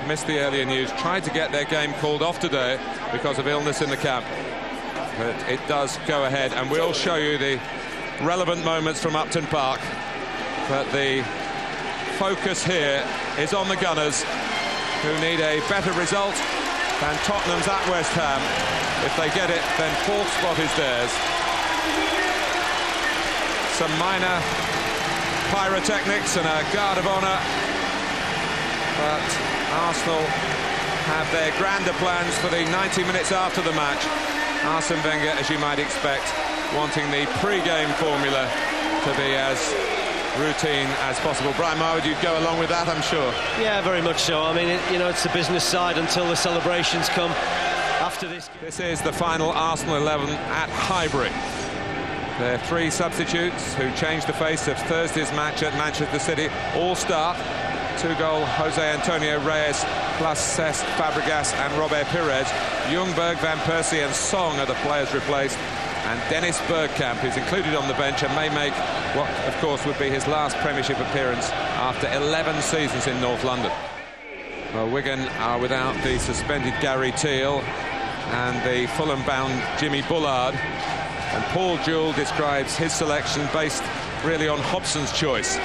missed the earlier news, tried to get their game called off today because of illness in the camp. But it does go ahead, and we'll show you the relevant moments from Upton Park. But the focus here is on the Gunners, who need a better result than Tottenham's at West Ham. If they get it, then fourth spot is theirs. Some minor pyrotechnics and a guard of honour, but Arsenal have their grander plans for the 90 minutes after the match. Arsene Wenger, as you might expect, wanting the pre-game formula to be as routine as possible. Brian Marwood, you'd go along with that, I'm sure. Yeah, very much so. I mean, it's the business side until the celebrations come after this. This is the final Arsenal 11 at Highbury. Their three substitutes who changed the face of Thursday's match at Manchester City all start. Two-goal Jose Antonio Reyes plus Cesc Fabregas and Robert Pires. Ljungberg, Van Persie and Song are the players replaced. And Dennis Bergkamp is included on the bench and may make what, of course, would be his last Premiership appearance after 11 seasons in North London. Well, Wigan are without the suspended Gary Teale and the Fulham-bound Jimmy Bullard. And Paul Jewell describes his selection based really on Hobson's choice.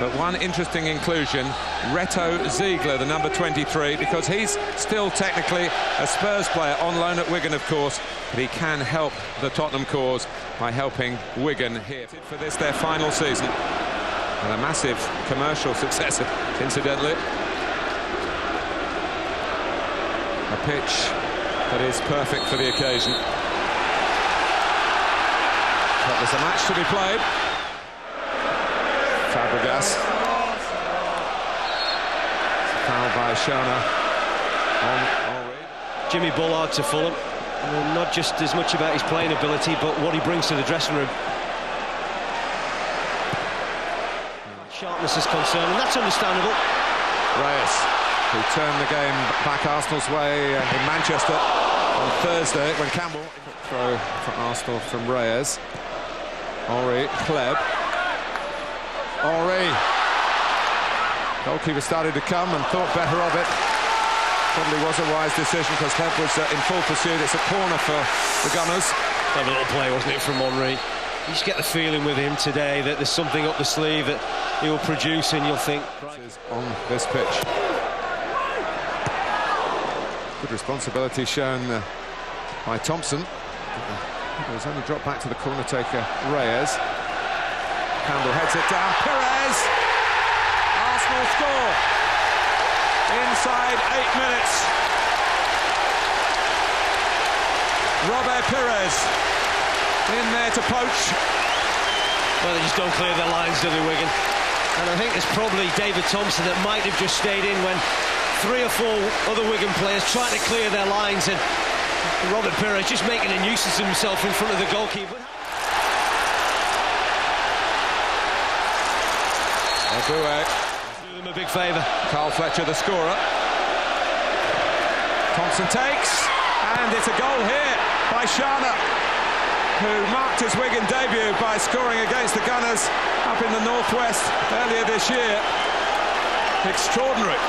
But one interesting inclusion, Reto Ziegler, the number 23, because he's still technically a Spurs player, on loan at Wigan, of course, but he can help the Tottenham cause by helping Wigan here. For this, their final season, and a massive commercial success, incidentally. A pitch that is perfect for the occasion. But there's a match to be played. Fabregas. Foul by Schöne on Jimmy Bullard to Fulham. Not just as much about his playing ability, but what he brings to the dressing room. Sharpness is concerned, and that's understandable. Reyes, who turned the game back Arsenal's way in Manchester on Thursday when Campbell throw for Arsenal from Reyes. Henry, Kleb. Henry. Goalkeeper started to come and thought better of it. Probably was a wise decision because Kleb was in full pursuit. It's a corner for the Gunners. A little play, wasn't it, from Henry? You just get the feeling with him today that there's something up the sleeve that he will produce, and you'll think... On this pitch. Good responsibility shown by Thompson. It was only dropped back to the corner taker, Reyes. Campbell heads it down. Pires! Arsenal score inside 8 minutes. Robert Pires in there to poach. Well, they just don't clear their lines, do they, Wigan? And I think it's probably David Thompson that might have just stayed in when 3 or 4 other Wigan players trying to clear their lines, and Robert Pires just making a nuisance of himself in front of the goalkeeper. Do them a big favour. Carl Fletcher, the scorer. Thompson takes, and it's a goal here by Schöne, who marked his Wigan debut by scoring against the Gunners up in the northwest earlier this year. Extraordinary.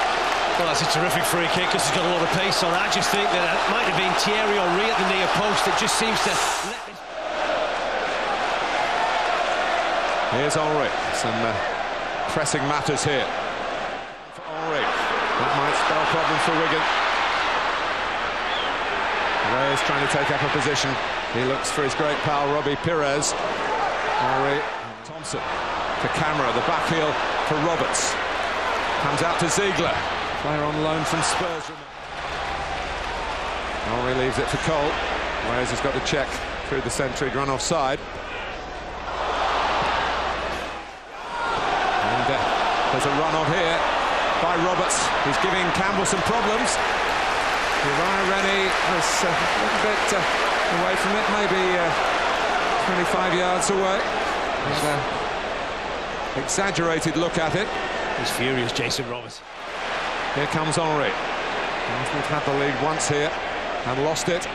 Well, that's a terrific free kick because he's got a lot of pace on. I just think that it might have been Thierry at the near post that just seems to let this... Here's Henry. Some pressing matters here for Henry. That might spell a problem for Wigan. Reyes trying to take up a position. He looks for his great pal Robbie Pires. Henry. Thompson to Camera, the back heel for Roberts. Comes out to Ziegler, player on loan from Spurs. Henry leaves it for Cole. Reyes has got to check through the centre, he'd run offside. There's a run on here by Roberts. He's giving Campbell some problems. Uriah Rennie is a little bit away from it, maybe 25 yards away. There's an exaggerated look at it. He's furious, Jason Roberts. Here comes Henry. Arsenal had the lead once here and lost it.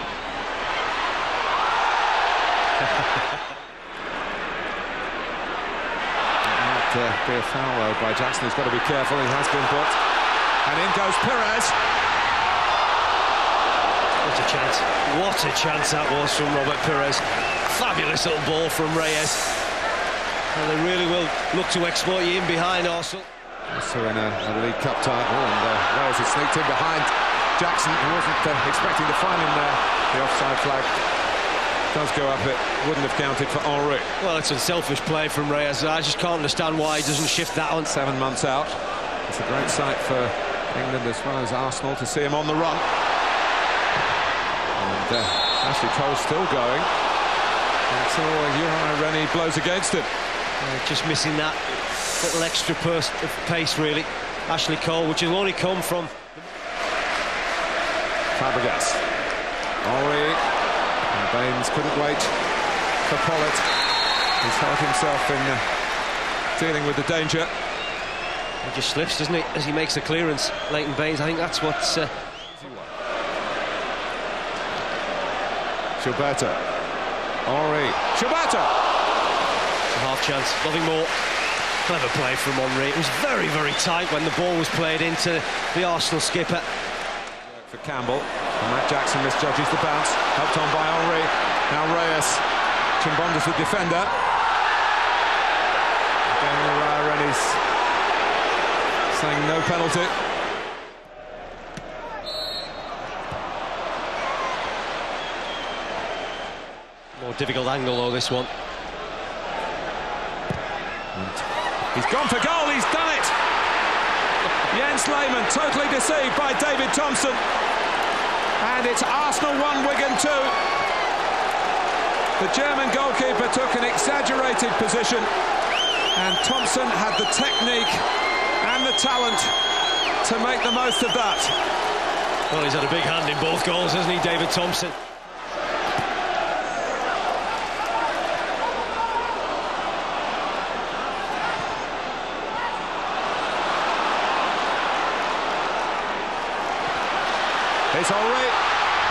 Be a foul though by Jackson, who's got to be careful. He has been booked. And in goes Perez. What a chance. What a chance that was from Robert Perez. Fabulous little ball from Reyes. And they really will look to exploit you in behind Arsenal. Also in a League Cup title, and Wales has sneaked in behind Jackson, who wasn't expecting to find him there. The offside flag does go up, it wouldn't have counted for Henry. Well, it's unselfish play from Reyes. I just can't understand why he doesn't shift that on. 7 months out. It's a great sight for England as well as Arsenal to see him on the run. And Ashley Cole's still going until Uri Rennie blows against him. Just missing that little extra burst of pace, really. Ashley Cole, which will only come from Fabregas. Henry. And Baines couldn't wait for Pollitt. He's hurt himself in dealing with the danger. He just slips, doesn't he, as he makes the clearance. Leighton Baines, I think that's what's... Gilberto. Henry. Gilberto! It's a half chance, nothing more. Clever play from Henry. It was very, very tight when the ball was played into the Arsenal skipper. For Campbell. And Matt Jackson misjudges the bounce. Helped on by Henry. Now Reyes. Chimbonda's the defender. Again, Uri Rennie's saying no penalty. More difficult angle, though, this one. And he's gone for goal, he's done it! Jens Lehmann totally deceived by David Thompson. And it's Arsenal 1, Wigan 2. The German goalkeeper took an exaggerated position, and Thompson had the technique and the talent to make the most of that. Well, he's had a big hand in both goals, hasn't he, David Thompson? It's Henry.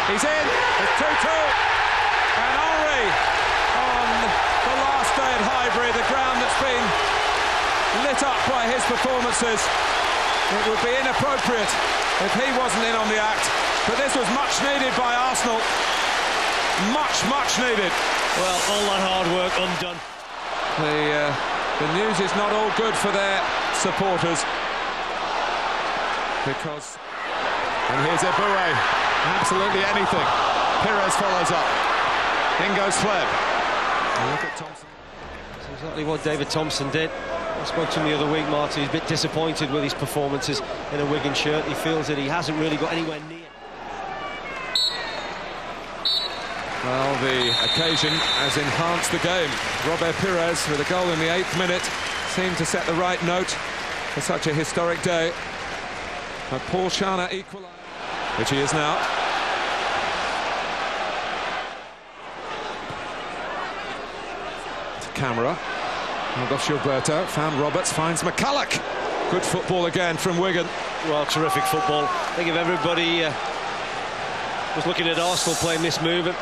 He's in. It's 2-2. And Henry on the last day at Highbury, the ground that's been lit up by his performances. It would be inappropriate if he wasn't in on the act. But this was much needed by Arsenal. Much, much needed. Well, all that hard work undone. The news is not all good for their supporters. Because... And here's Eboué. Absolutely anything. Perez follows up. In goes Fleb. And look at Thompson. That's exactly what David Thompson did. I spoke to him the other week, Martin. He's a bit disappointed with his performances in a Wigan shirt. He feels that he hasn't really got anywhere near. Well, the occasion has enhanced the game. Robert Perez with a goal in the 8th minute seemed to set the right note for such a historic day. But Paul Scharner equalised, which he is now. To camera. And off Gilberto, found Roberts, finds McCulloch. Good football again from Wigan. Well, terrific football. I think if everybody was looking at Arsenal playing this move,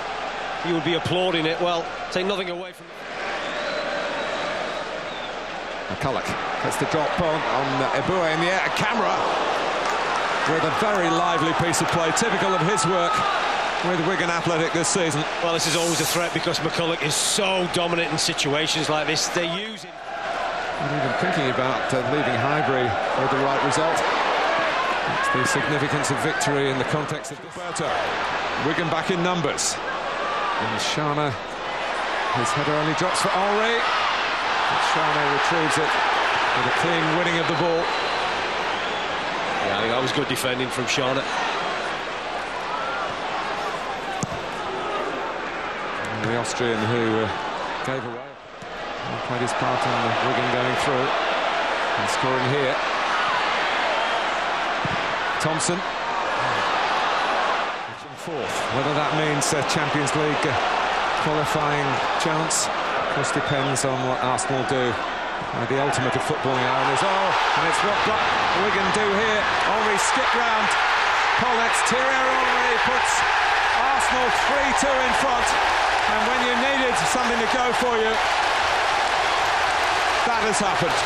you would be applauding it. Well, take nothing away from it. McCulloch gets the drop on Eboué in the air. Camera with a very lively piece of play, typical of his work with Wigan Athletic this season. Well, this is always a threat because McCulloch is so dominant in situations like this. They use him. Not even thinking about leaving Highbury with the right result. It's the significance of victory in the context of Gilberto. Wigan back in numbers. And Scharner, his header only drops for Henry. Scharner retrieves it with a clean winning of the ball. Yeah, I think that was good defending from Scharner. The Austrian who gave away and played his part in the Wigan going through and scoring here. Thompson. Fourth. Whether that means a Champions League qualifying chance, of course, depends on what Arsenal do. The ultimate of footballing iron is and it's what Wigan do here. Henry skip round. Pollitt, Thierry Henry puts Arsenal 3-2 in front, and when you needed something to go for you, that has happened.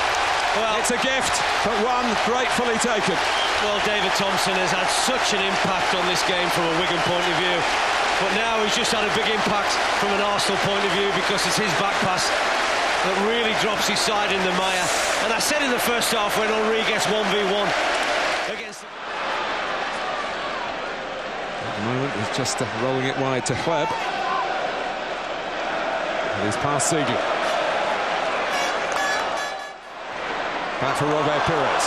Well, it's a gift, but one gratefully taken. Well, David Thompson has had such an impact on this game from a Wigan point of view, but now he's just had a big impact from an Arsenal point of view, because it's his back pass that really drops his side in the mire. And I said in the first half, when Henry gets 1v1 against... At the moment, he's just rolling it wide to Hleb. And he's past Siegel. Back for Robert Pires.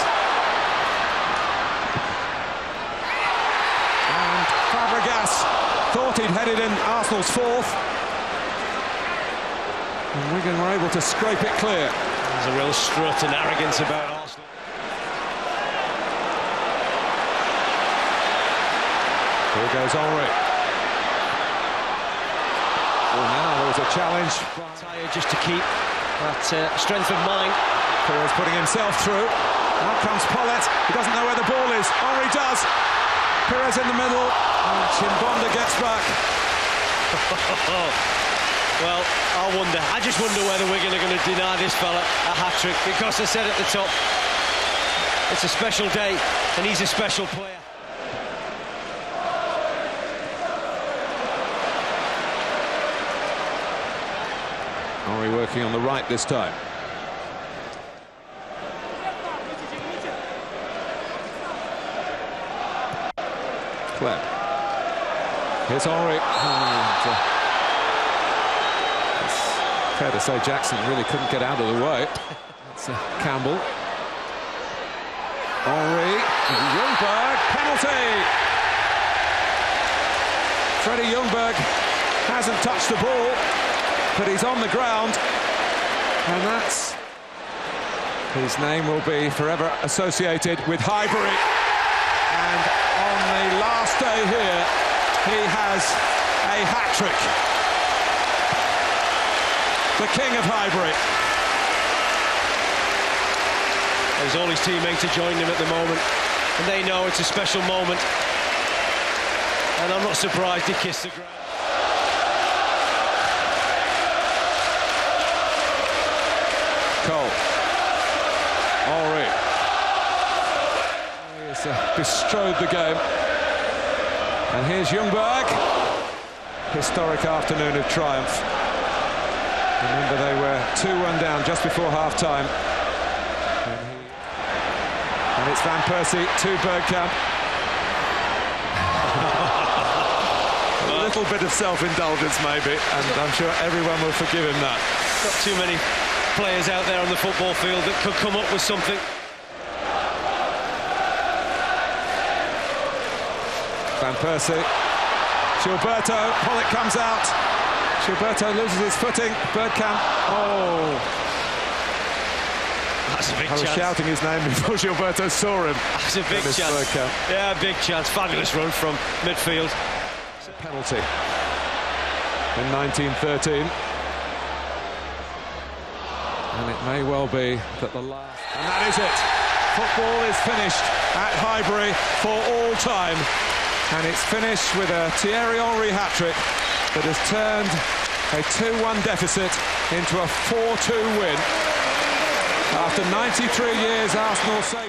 And Fabregas thought he'd headed in Arsenal's fourth. And Wigan were able to scrape it clear. There's a real strut and arrogance about Arsenal. Here goes Henry. Oh, now there's a challenge. Tired just to keep that strength of mind. Pires putting himself through. Out comes Pollett. He doesn't know where the ball is. Henry does. Pires in the middle. And Chimbonda gets back. Well, I just wonder whether Wigan are going to deny this fella a hat-trick, because I said at the top, it's a special day and he's a special player. Henry working on the right this time. Hleb. Here's Henry. It's fair to say Jackson really couldn't get out of the way. That's Campbell. Henry. Ljungberg. Penalty. Freddie Ljungberg hasn't touched the ball, but he's on the ground. And that's... his name will be forever associated with Highbury. And on the last day here, he has a hat-trick. The king of Highbury. There's all his teammates to join him at the moment, and they know it's a special moment. And I'm not surprised he kissed the ground. Cole. Henry. He's bestrode the game. And here's Ljungberg. Historic afternoon of triumph. Remember, they were 2-1 down just before half-time. And it's Van Persie to Bergkamp. A little bit of self-indulgence, maybe, and I'm sure everyone will forgive him that. Not too many players out there on the football field that could come up with something. Van Persie, Gilberto, Pollett comes out. Gilberto loses his footing. Bergkamp, oh. That's a big chance. I was shouting his name before Gilberto saw him. That's a big chance. Bergkamp. Yeah, big chance. Fabulous run from midfield. Penalty in 1913. And it may well be that the last... And that is it. Football is finished at Highbury for all time. And it's finished with a Thierry Henry hat-trick that has turned a 2-1 deficit into a 4-2 win. After 93 years, Arsenal say...